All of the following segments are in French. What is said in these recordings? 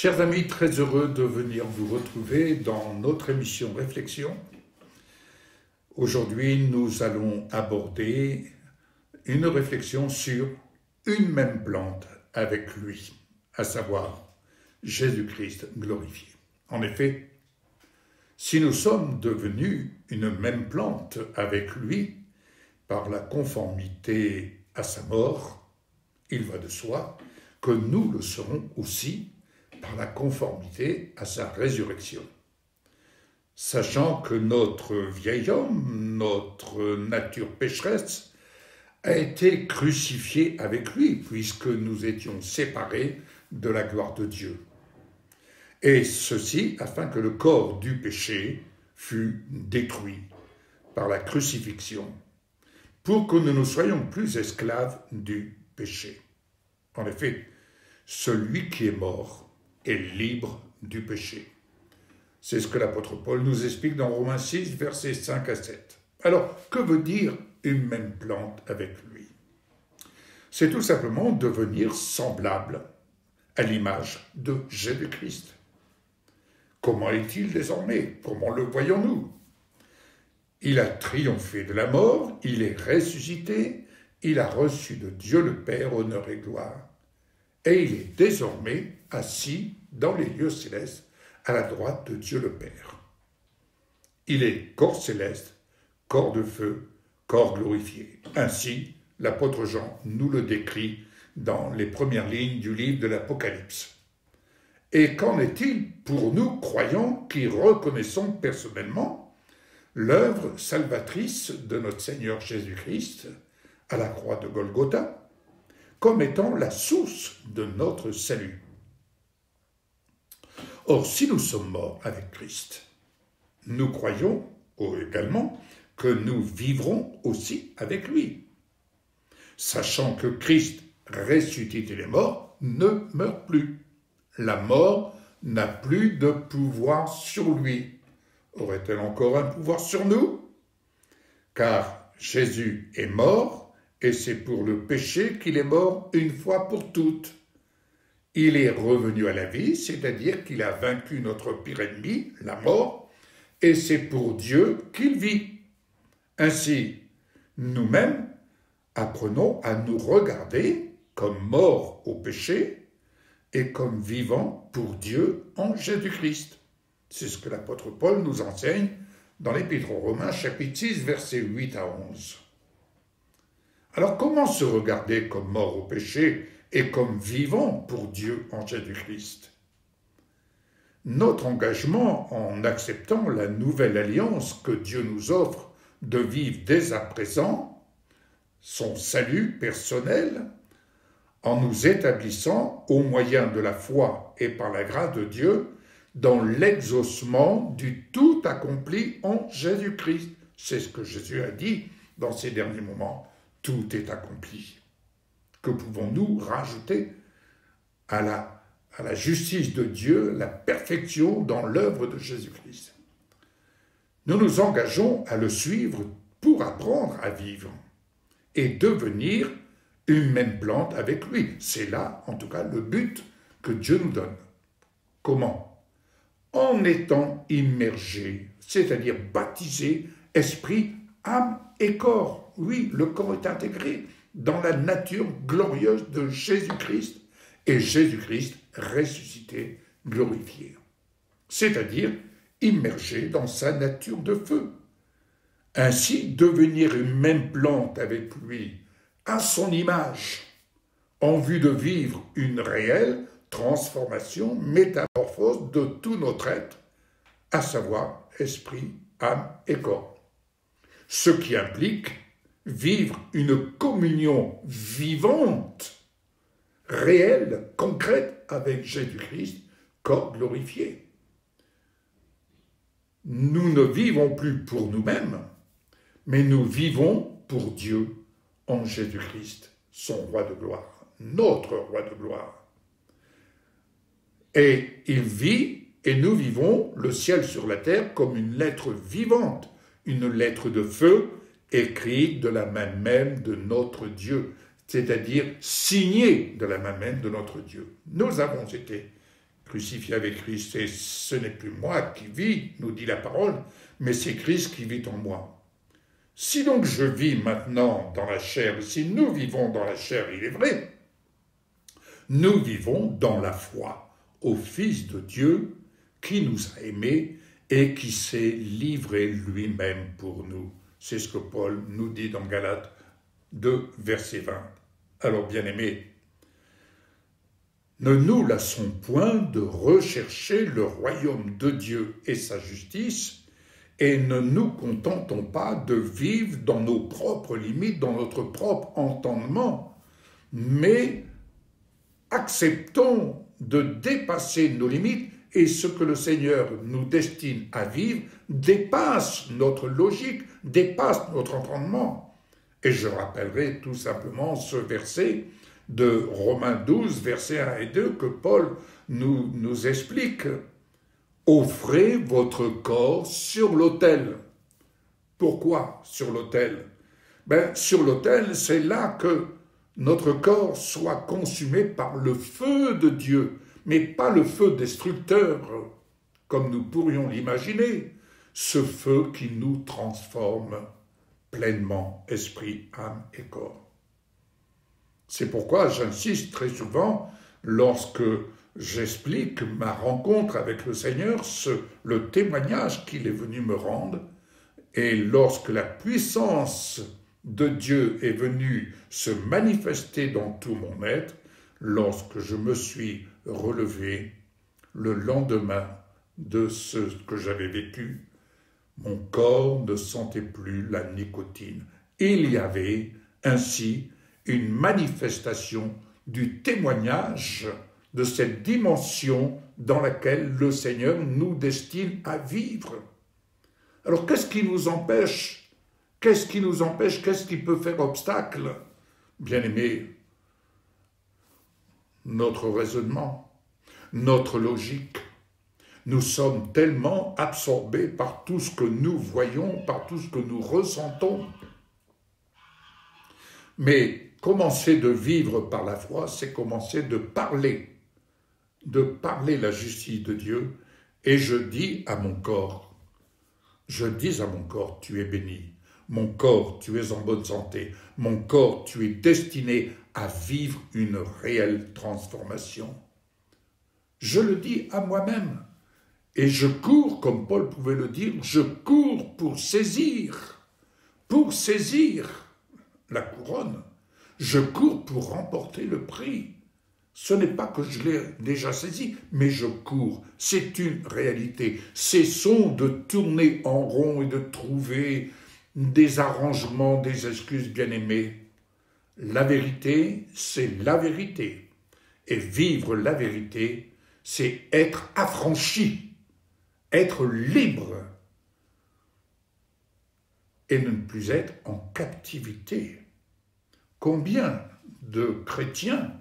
Chers amis, très heureux de venir vous retrouver dans notre émission Réflexion. Aujourd'hui, nous allons aborder une réflexion sur une même plante avec lui, à savoir Jésus-Christ glorifié. En effet, si nous sommes devenus une même plante avec lui par la conformité à sa mort, il va de soi que nous le serons aussi par la conformité à sa résurrection. Sachant que notre vieil homme, notre nature pécheresse, a été crucifié avec lui, puisque nous étions séparés de la gloire de Dieu. Et ceci afin que le corps du péché fût détruit par la crucifixion, pour que nous ne soyons plus esclaves du péché. En effet, celui qui est mort est libre du péché. C'est ce que l'apôtre Paul nous explique dans Romains 6, versets 5 à 7. Alors, que veut dire une même plante avec lui? C'est tout simplement devenir semblable à l'image de Jésus-Christ. Comment est-il désormais? Comment le voyons-nous? Il a triomphé de la mort, il est ressuscité, il a reçu de Dieu le Père honneur et gloire. Et il est désormais assis dans les lieux célestes à la droite de Dieu le Père. Il est corps céleste, corps de feu, corps glorifié. Ainsi, l'apôtre Jean nous le décrit dans les premières lignes du livre de l'Apocalypse. Et qu'en est-il pour nous, croyants, qui reconnaissons personnellement l'œuvre salvatrice de notre Seigneur Jésus-Christ à la croix de Golgotha, comme étant la source de notre salut? Or, si nous sommes morts avec Christ, nous croyons également que nous vivrons aussi avec lui, sachant que Christ, ressuscité des morts, ne meurt plus. La mort n'a plus de pouvoir sur lui. Aurait-elle encore un pouvoir sur nous? Car Jésus est mort, et c'est pour le péché qu'il est mort une fois pour toutes. Il est revenu à la vie, c'est-à-dire qu'il a vaincu notre pire ennemi, la mort, et c'est pour Dieu qu'il vit. Ainsi, nous-mêmes apprenons à nous regarder comme morts au péché et comme vivants pour Dieu en Jésus-Christ. C'est ce que l'apôtre Paul nous enseigne dans l'Épître aux Romains, chapitre 6, versets 8 à 11. Alors, comment se regarder comme morts au péché et comme vivants pour Dieu en Jésus-Christ? Notre engagement en acceptant la nouvelle alliance que Dieu nous offre de vivre dès à présent, son salut personnel, en nous établissant au moyen de la foi et par la grâce de Dieu dans l'exaucement du tout accompli en Jésus-Christ. C'est ce que Jésus a dit dans ces derniers moments. Tout est accompli. Que pouvons-nous rajouter à la justice de Dieu, la perfection dans l'œuvre de Jésus-Christ? Nous nous engageons à le suivre pour apprendre à vivre et devenir une même plante avec lui. C'est là, en tout cas, le but que Dieu nous donne. Comment? En étant immergé, c'est-à-dire baptisé, esprit, âme et corps. Oui, le corps est intégré dans la nature glorieuse de Jésus-Christ et Jésus-Christ ressuscité, glorifié. C'est-à-dire immergé dans sa nature de feu. Ainsi, devenir une même plante avec lui, à son image, en vue de vivre une réelle transformation, métamorphose de tout notre être, à savoir esprit, âme et corps. Ce qui implique vivre une communion vivante, réelle, concrète avec Jésus-Christ, corps glorifié. Nous ne vivons plus pour nous-mêmes, mais nous vivons pour Dieu en Jésus-Christ, son roi de gloire, notre roi de gloire. Et il vit, et nous vivons le ciel sur la terre comme une lettre vivante, une lettre de feu écrite de la main même de notre Dieu, c'est-à-dire signée de la main même de notre Dieu. Nous avons été crucifié avec Christ, et ce n'est plus moi qui vis, nous dit la parole, mais c'est Christ qui vit en moi. Si donc je vis maintenant dans la chair, si nous vivons dans la chair, il est vrai, nous vivons dans la foi au Fils de Dieu qui nous a aimés et qui s'est livré lui-même pour nous. C'est ce que Paul nous dit dans Galates 2, verset 20. Alors, bien-aimés, ne nous lassons point de rechercher le royaume de Dieu et sa justice, et ne nous contentons pas de vivre dans nos propres limites, dans notre propre entendement, mais acceptons de dépasser nos limites, et ce que le Seigneur nous destine à vivre dépasse notre logique, dépasse notre entendement. Et je rappellerai tout simplement ce verset de Romains 12, versets 1 et 2, que Paul nous explique. Offrez votre corps sur l'autel. Pourquoi sur l'autel? Sur l'autel, c'est là que notre corps soit consumé par le feu de Dieu, mais pas le feu destructeur, comme nous pourrions l'imaginer, ce feu qui nous transforme pleinement, esprit, âme et corps. C'est pourquoi j'insiste très souvent, lorsque j'explique ma rencontre avec le Seigneur, le témoignage qu'il est venu me rendre, et lorsque la puissance de Dieu est venue se manifester dans tout mon être, lorsque je me suis relevé le lendemain de ce que j'avais vécu, mon corps ne sentait plus la nicotine. Il y avait ainsi une manifestation du témoignage de cette dimension dans laquelle le Seigneur nous destine à vivre. Alors qu'est-ce qui nous empêche? Qu'est-ce qui nous empêche? Qu'est-ce qui peut faire obstacle? Bien-aimés, notre raisonnement, notre logique. Nous sommes tellement absorbés par tout ce que nous voyons, par tout ce que nous ressentons. Mais commencer de vivre par la foi, c'est commencer de parler la justice de Dieu. Et je dis à mon corps, tu es béni. Mon corps, tu es en bonne santé. Mon corps, tu es destiné à vivre une réelle transformation. Je le dis à moi-même. Et je cours, comme Paul pouvait le dire, je cours pour saisir la couronne. Je cours pour remporter le prix. Ce n'est pas que je l'ai déjà saisi, mais je cours. C'est une réalité. Cessons de tourner en rond et de trouver des arrangements, des excuses, bien-aimés. La vérité, c'est la vérité. Et vivre la vérité, c'est être affranchi. Être libre et ne plus être en captivité. Combien de chrétiens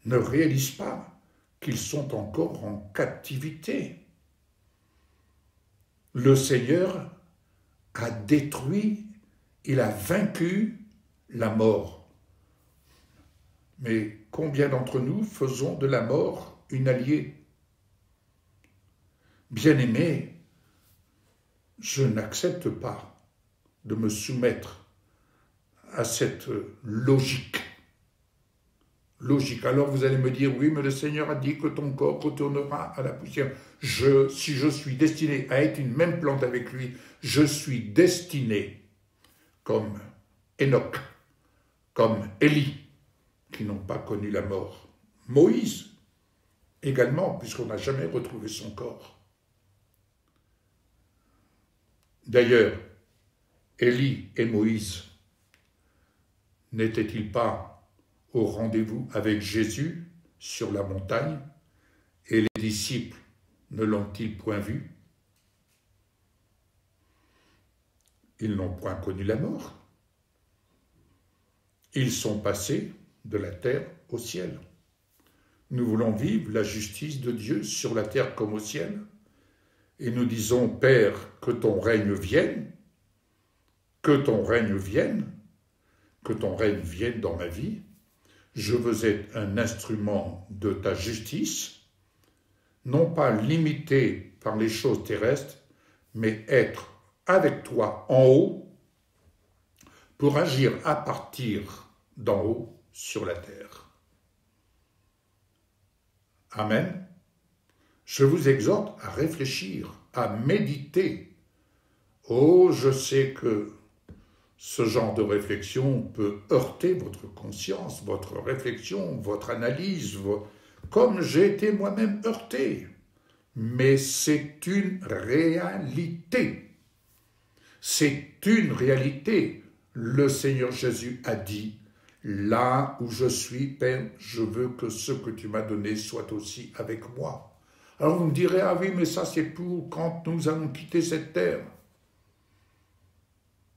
ne réalisent pas qu'ils sont encore en captivité? Le Seigneur a détruit, il a vaincu la mort. Mais combien d'entre nous faisons de la mort une alliée? Bien-aimé, je n'accepte pas de me soumettre à cette logique. Alors vous allez me dire, oui, mais le Seigneur a dit que ton corps retournera à la poussière. Si je suis destiné à être une même plante avec lui, je suis destiné, comme Enoch, comme Élie, qui n'ont pas connu la mort. Moïse, également, puisqu'on n'a jamais retrouvé son corps. D'ailleurs, Élie et Moïse n'étaient-ils pas au rendez-vous avec Jésus sur la montagne et les disciples ne l'ont-ils point vu? Ils n'ont point connu la mort. Ils sont passés de la terre au ciel. Nous voulons vivre la justice de Dieu sur la terre comme au ciel. Et nous disons, Père, que ton règne vienne, que ton règne vienne, que ton règne vienne dans ma vie. Je veux être un instrument de ta justice, non pas limité par les choses terrestres, mais être avec toi en haut pour agir à partir d'en haut sur la terre. Amen. Je vous exhorte à réfléchir, à méditer. Oh, je sais que ce genre de réflexion peut heurter votre conscience, votre réflexion, votre analyse, comme j'ai été moi-même heurté. Mais c'est une réalité. C'est une réalité. Le Seigneur Jésus a dit, « Là où je suis, Père, je veux que ce que tu m'as donné soit aussi avec moi. » Alors vous me direz, « Ah oui, mais ça c'est pour quand nous allons quitter cette terre. »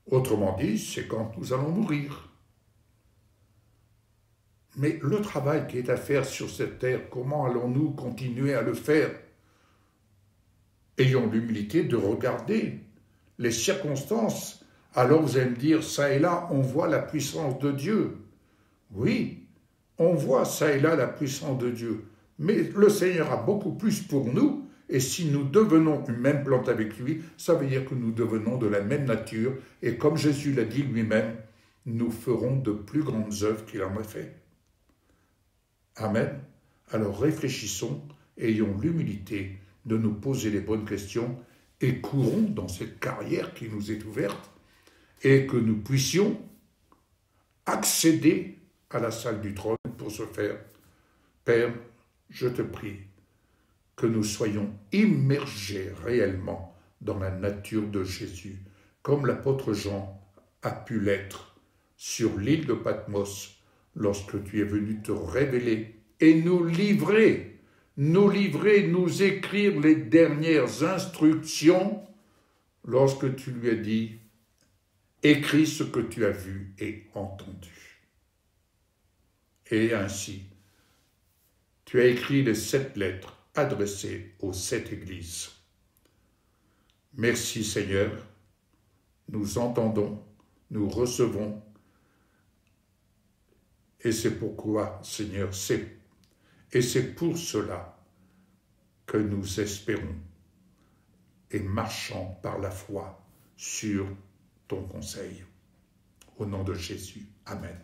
Autrement dit, c'est quand nous allons mourir. Mais le travail qui est à faire sur cette terre, comment allons-nous continuer à le faire? Ayons l'humilité de regarder les circonstances. Alors vous allez me dire, ça et là, on voit la puissance de Dieu. Oui, on voit ça et là la puissance de Dieu. Mais le Seigneur a beaucoup plus pour nous. Et si nous devenons une même plante avec lui, ça veut dire que nous devenons de la même nature. Et comme Jésus l'a dit lui-même, nous ferons de plus grandes œuvres qu'il en a fait. Amen. Alors réfléchissons, ayons l'humilité de nous poser les bonnes questions et courons dans cette carrière qui nous est ouverte et que nous puissions accéder à la salle du trône pour ce faire. Père, je te prie que nous soyons immergés réellement dans la nature de Jésus, comme l'apôtre Jean a pu l'être sur l'île de Patmos lorsque tu es venu te révéler et nous livrer, nous écrire les dernières instructions lorsque tu lui as dit « Écris ce que tu as vu et entendu ». Et ainsi, tu as écrit les 7 lettres adressées aux 7 églises. Merci Seigneur, nous entendons, nous recevons, et c'est pourquoi, Seigneur, et c'est pour cela que nous espérons et marchons par la foi sur ton conseil. Au nom de Jésus. Amen.